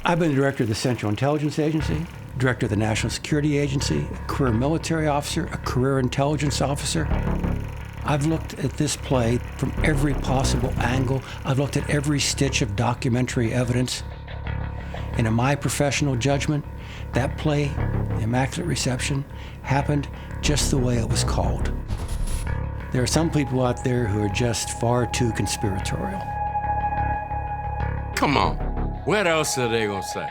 I've been the director of the Central Intelligence Agency, director of the National Security Agency, a career military officer, a career intelligence officer. I've looked at this play from every possible angle. I've looked at every stitch of documentary evidence. And in my professional judgment, that play, Immaculate Reception, happened just the way it was called. There are some people out there who are just far too conspiratorial. Come on, what else are they gonna say?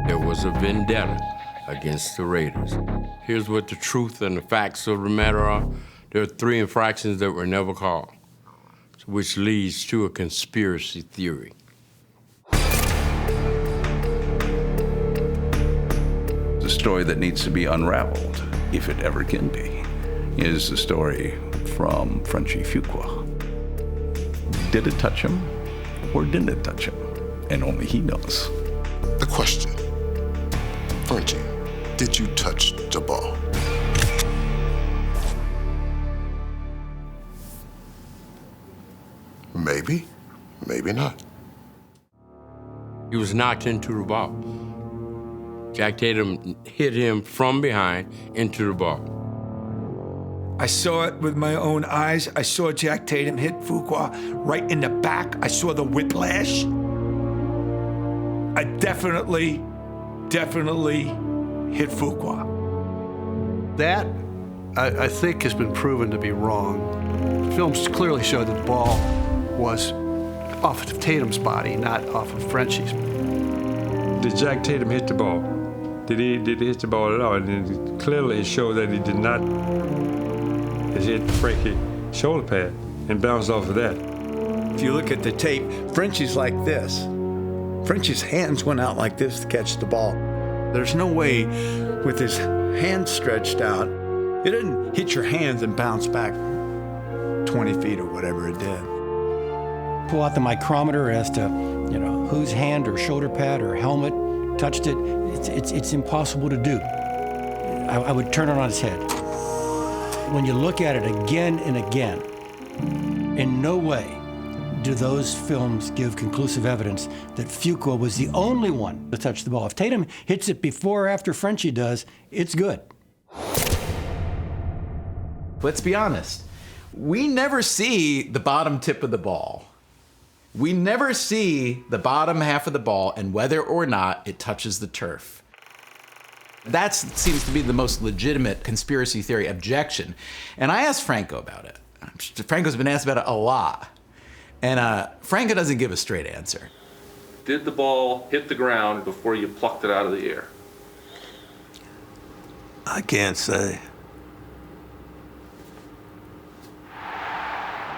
There was a vendetta against the Raiders. Here's what the truth and the facts of the matter are. There are 3 infractions that were never called, which leads to a conspiracy theory. The story that needs to be unraveled, if it ever can be, is the story from Frenchie Fuqua. Did it touch him or didn't it touch him? And only he knows. The question, Frenchie, did you touch the ball? Maybe, maybe not. He was knocked into the ball. Jack Tatum hit him from behind into the ball. I saw it with my own eyes. I saw Jack Tatum hit Fuqua right in the back. I saw the whiplash. I definitely hit Fuqua. That, I think, has been proven to be wrong. Films clearly show that the ball was off of Tatum's body, not off of Frenchie's. Did Jack Tatum hit the ball? Did he hit the ball at all? And clearly it showed that he did not. It hit Frankie's shoulder pad and bounced off of that. If you look at the tape, Frenchie's like this. Frenchie's hands went out like this to catch the ball. There's no way with his hands stretched out, it didn't hit your hands and bounce back 20 feet or whatever it did. Pull out the micrometer as to, whose hand or shoulder pad or helmet touched it. It's impossible to do. I would turn it on its head. When you look at it again and again, in no way do those films give conclusive evidence that Fuqua was the only one to touch the ball. If Tatum hits it before or after Frenchie does, it's good. Let's be honest. We never see the bottom tip of the ball. We never see the bottom half of the ball and whether or not it touches the turf. That seems to be the most legitimate conspiracy theory objection. And I asked Franco about it. Franco's been asked about it a lot. And Franco doesn't give a straight answer. Did the ball hit the ground before you plucked it out of the air? I can't say.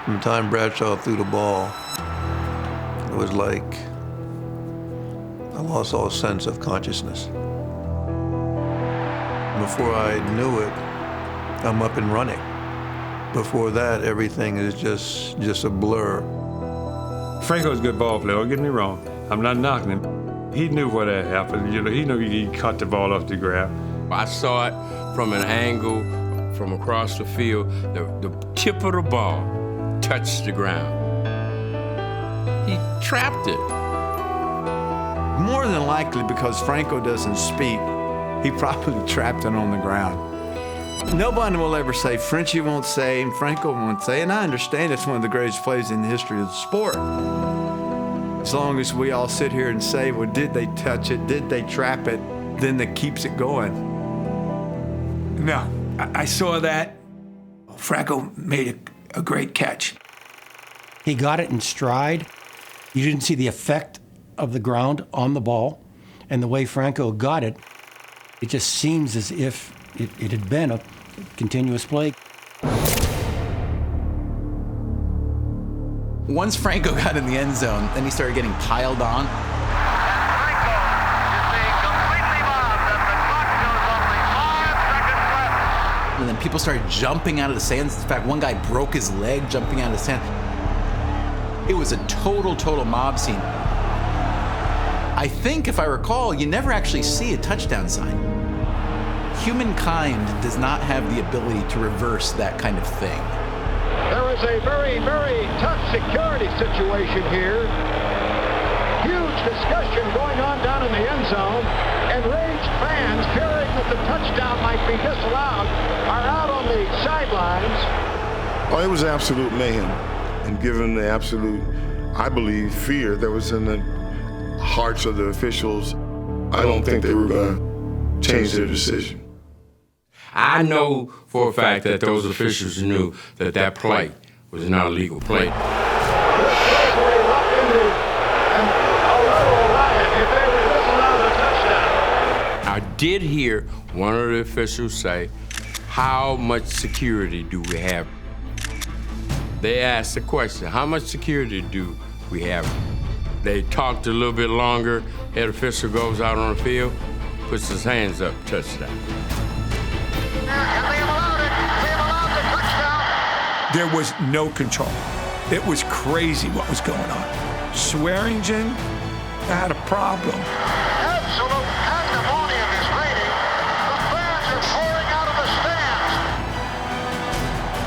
From the time Bradshaw threw the ball, it was like I lost all sense of consciousness. Before I knew it, I'm up and running. Before that, everything is just a blur. Franco's a good ball player, don't get me wrong. I'm not knocking him. He knew what had happened. He knew he cut the ball off the ground. I saw it from an angle from across the field. The tip of the ball touched the ground. He trapped it. More than likely, because Franco doesn't speak, he probably trapped it on the ground. Nobody will ever say, Frenchie won't say, and Franco won't say, and I understand it's one of the greatest plays in the history of the sport. As long as we all sit here and say, well, did they touch it? Did they trap it? Then that keeps it going. No, I saw that. Franco made a great catch. He got it in stride. You didn't see the effect of the ground on the ball. And the way Franco got it, it just seems as if it had been a continuous play. Once Franco got in the end zone, then he started getting piled on. Franco is being completely mobbed, and the clock shows only 5 seconds left. And then people started jumping out of the stands. In fact, one guy broke his leg jumping out of the stand. It was a total mob scene. I think, if I recall, you never actually see a touchdown sign. Humankind does not have the ability to reverse that kind of thing. There is a very, very tough security situation here. Huge discussion going on down in the end zone. Enraged fans fearing that the touchdown might be disallowed are out on the sidelines. Oh, it was absolute mayhem. And given the absolute, I believe, fear that was in the hearts of the officials, I don't think they were going to change their decision. I know for a fact that those officials knew that that play was not a legal play. I did hear one of the officials say, how much security do we have? They asked the question, how much security do we have? They talked a little bit longer. Head official goes out on the field, puts his hands up, touchdown. There was no control. It was crazy what was going on. Swearingen had a problem. Absolute pandemonium is reigning. The fans are pouring out of the stands.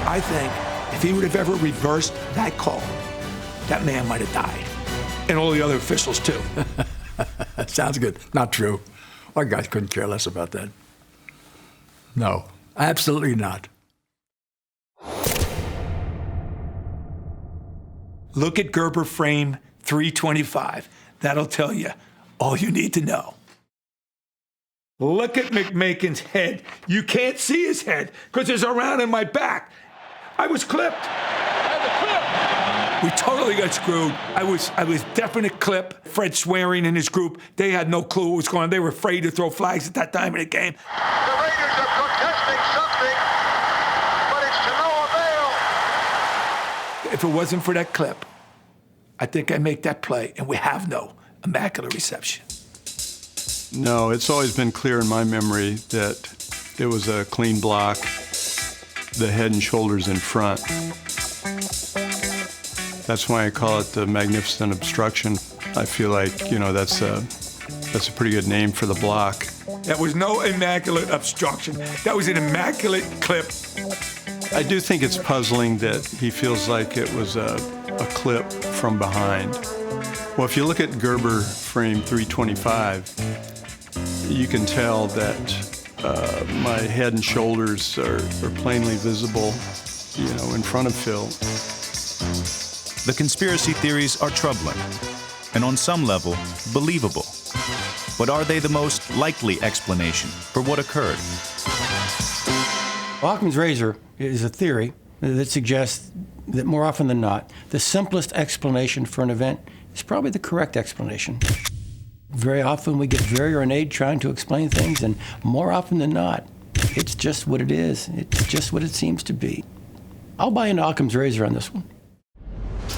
I think if he would have ever reversed that call, that man might have died. And all the other officials, too. Sounds good. Not true. Our guys couldn't care less about that. No, absolutely not. Look at Gerber frame 325. That'll tell you all you need to know. Look at McMakin's head. You can't see his head because it's around in my back. I was clipped. We totally got screwed. I was definite clip. Fred Swearing and his group, they had no clue what was going on. They were afraid to throw flags at that time in the game. The Raiders are protesting something, but it's to no avail. If it wasn't for that clip, I think I make that play, and we have no Immaculate reception. No, it's always been clear in my memory that it was a clean block, the head and shoulders in front. That's why I call it the magnificent obstruction. I feel like, you know, that's a pretty good name for the block. That was no Immaculate obstruction. That was an Immaculate clip. I do think it's puzzling that he feels like it was a clip from behind. Well, if you look at Gerber frame 325, you can tell that my head and shoulders are plainly visible, you know, in front of Phil. The conspiracy theories are troubling, and on some level, believable. But are they the most likely explanation for what occurred? Occam's razor is a theory that suggests that more often than not, the simplest explanation for an event is probably the correct explanation. Very often we get very ornate trying to explain things, and more often than not, it's just what it is. It's just what it seems to be. I'll buy into Occam's razor on this one.